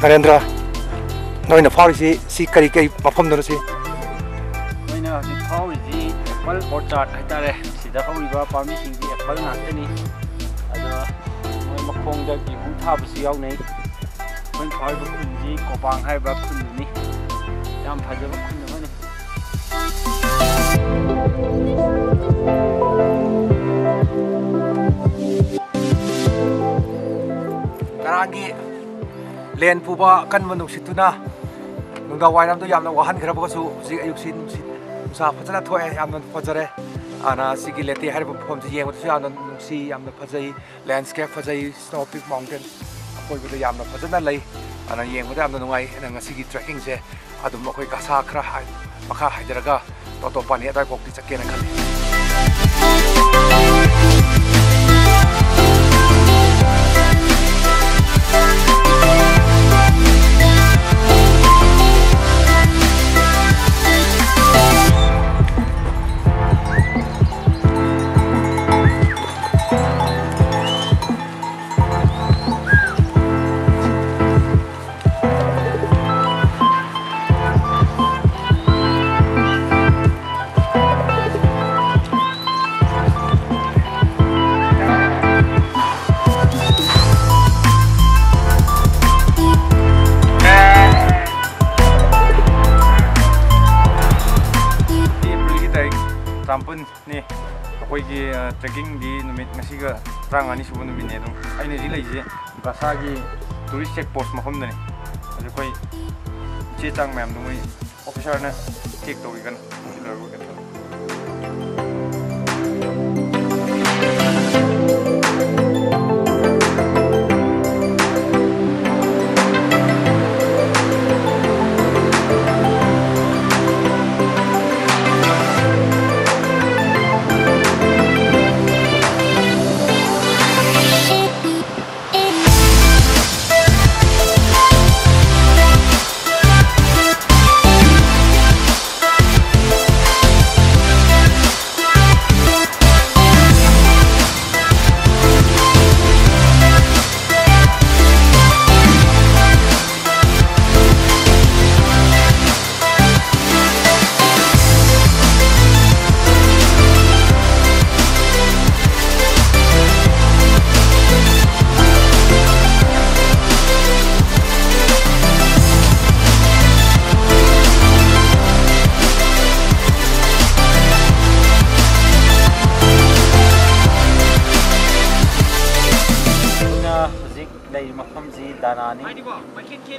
Narendra, noina faurisi si kari mafam dono si. Noina faurisi apple orchard haitare sida fauriba parmi singdi apple ngakani ada noi makhongda ki hu thabasi yaunai noi fauriba kunji kopang haiba kunni yam phajaba kunni Karangi len puba kan manung situna nungda wainam tu yamna wahan khara basu ji ayuksin sa phajana thoe yamna phajare ana sigi leti harba phom ji yeng tu yamna si yamna phajai landscape phajai snow peak mountain koi bu yamna phajana lai ana yeng bu yamna nungai nang sigi trekking se adum koi kasa khra hai makha haidaraga to pani dai kokti chakena khali ni koi gi trekking di numit ngasi ga rang ani subu numit ne dum ai ne ji lai je gasa gi tourist check post ma khom ne aju koi che chang mam dum ai officer na check to gi kan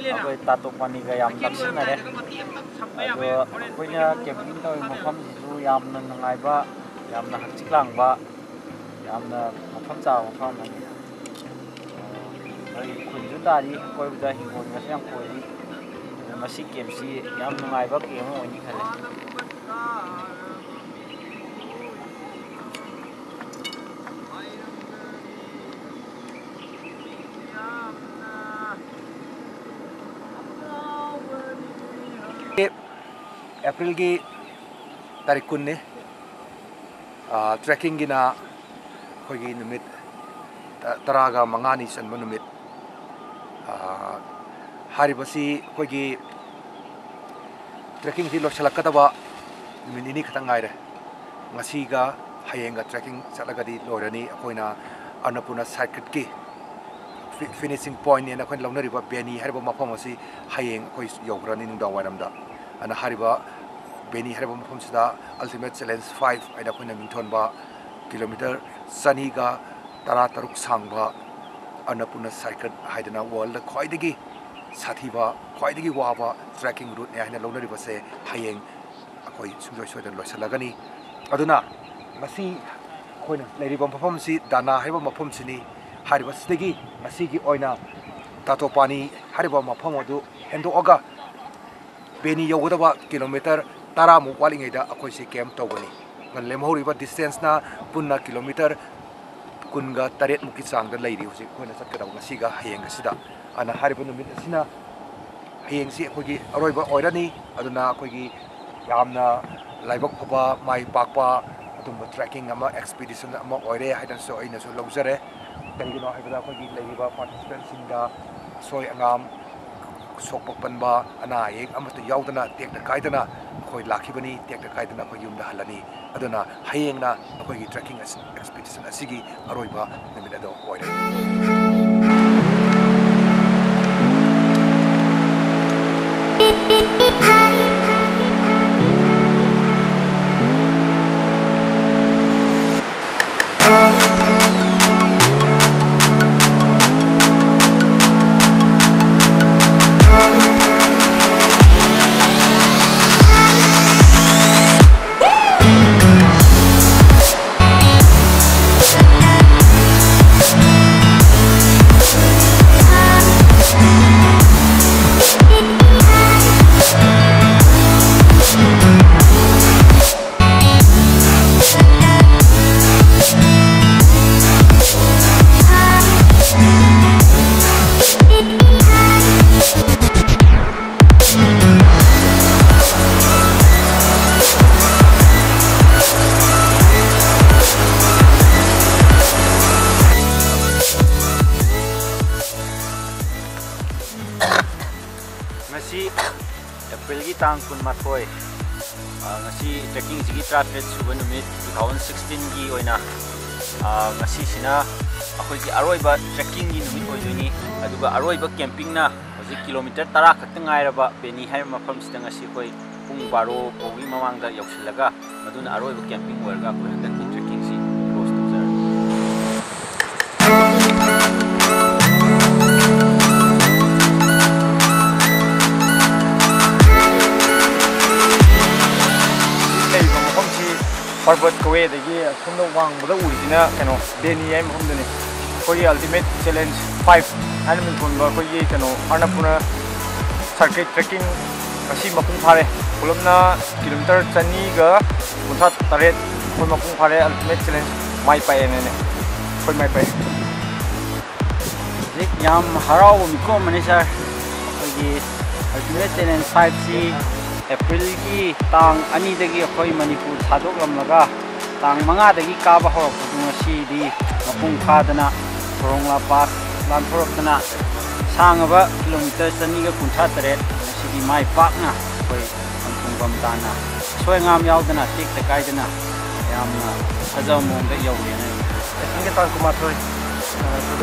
Aku tato pani gayam taksin ada. Aku punya camping tu macam itu yam nangai ba, yam nak ciklang ba, yam nak macam jauh macam ni. Hari kunjung tadi, aku sudah himpun macam yang kau ini masih camp si yam nangai ba camp ini kali. April ki tarik kun ne trekking gina koi gi numit taraga mangani san numit hari basi koi gi trekking ti lo chalakata ba numit ini khatang ngai re ngasi ga hayenga trekking chalaga di lorani koina Annapurna CIrcuit ki finishing point ne na koin longnari ba beni harba mafam asi hayeng koi yograni nungdang waramda ana hariba beni hariba mafam sida ultimate challenge 5 aida koina mingthon ba kilometer saniga tara taruk sangba Annapurna CIrcuit haidana world khoidagi sathiba khoidagi waba trekking route ne haina longnari ba se hayeng akoi sungjoi soidan loisalagani aduna masi koina leiriba mafam si dana hariba mafam sini hariba sidagi masi gi oina tato pani hariba mafam odu hendo oga beni yogodaba kilometer tara mu walingaida akoi se camp tawgani ngan lemhoriba distance na punna kilometer kunga taret muki changda leiri husi koina satkadaw ngasiga hayeng asida ana hariba numit asina hayeng si akogi aroiba oirani aduna akogi yamna laibak phaba mai pakpa adumba trekking ama expedition ama oire haidan so aina so laujare karigino haibada akogi leiriba participants singa soi angam sokpa panba ana ek amata yaudana tekta kaidana khoi lakhibani tekta kaidana khoi yumda halani aduna hayengna khoi trekking expedition asigi aroiba nimit ado oire tang kun mathoi ngasi trekking sigi tratret suba numit 2016 gi oina ngasi sina akhoi gi aroiba trekking gi numit oiduni aduga aroiba camping na hoji kilometer 10 khakta ngairaba beni hai mafam sida ngasi koi pung 12 pogi mamang da yausilaga maduna aroiba camping werga koi handa trekking si close to zero Parbat Kowe dagi sumno wang bada urisina kano beni ai mahumdani koi ultimate challenge 5 animal punba koi kano Annapurna CIrcuit trekking asi mapung phare pulamna kilometer chani ga 38 koi mapung phare ultimate challenge mai pai ne koi mai pai dik yam harau mi ko mani sir koi ultimate challenge 5 si April ki tang ani dagi khoi Manipur thadok lamlaga tang manga dagi kaba horok ngasi di mapung khadana Thorong la pass lan thorokna sangaba kilometer chani ga 38 ngasi di mai pakna khoi ampung bam dana soi ngam yaudana tik ta kaidana yamna sajau mong da yaure ne inge tang kuma thoi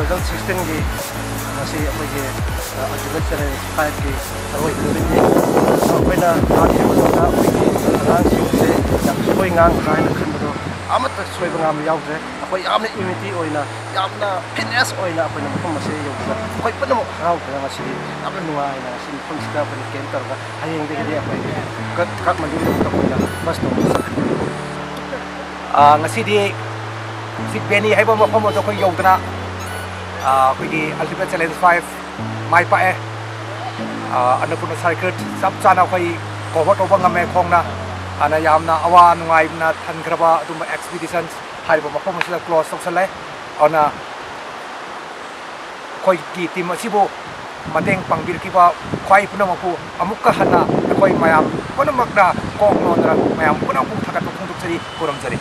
2016 gi ngasi apoi ge ultimate challenge 5 gi aroi duri Pena hari itu kita pergi sih yang sesuai ngang kain kan betul amat sesuai dengan yang je apa yang amne immunity oina yang na fitness oina apa yang pun masih yang kita kau pernah mau kau pernah masih apa nuai na sih pun kita pergi kantor kan hari yang dia apa kat mandi kita oina mas tu ngasi di si beni hai bom pom to koi yogdana koi ultimate challenge 5 mai pa Annapurna CIrcuit sab chana koi cover to bang me khongna ana yamna awa nungai na than kraba dum expeditions hai ba mafam sila close sok salai ana koi ki team asibo mateng pangbir ki ba khwai puna mapu amukka hana koi mayam puna makna kong nondra mayam puna bu thakat phung tuk chari koram jari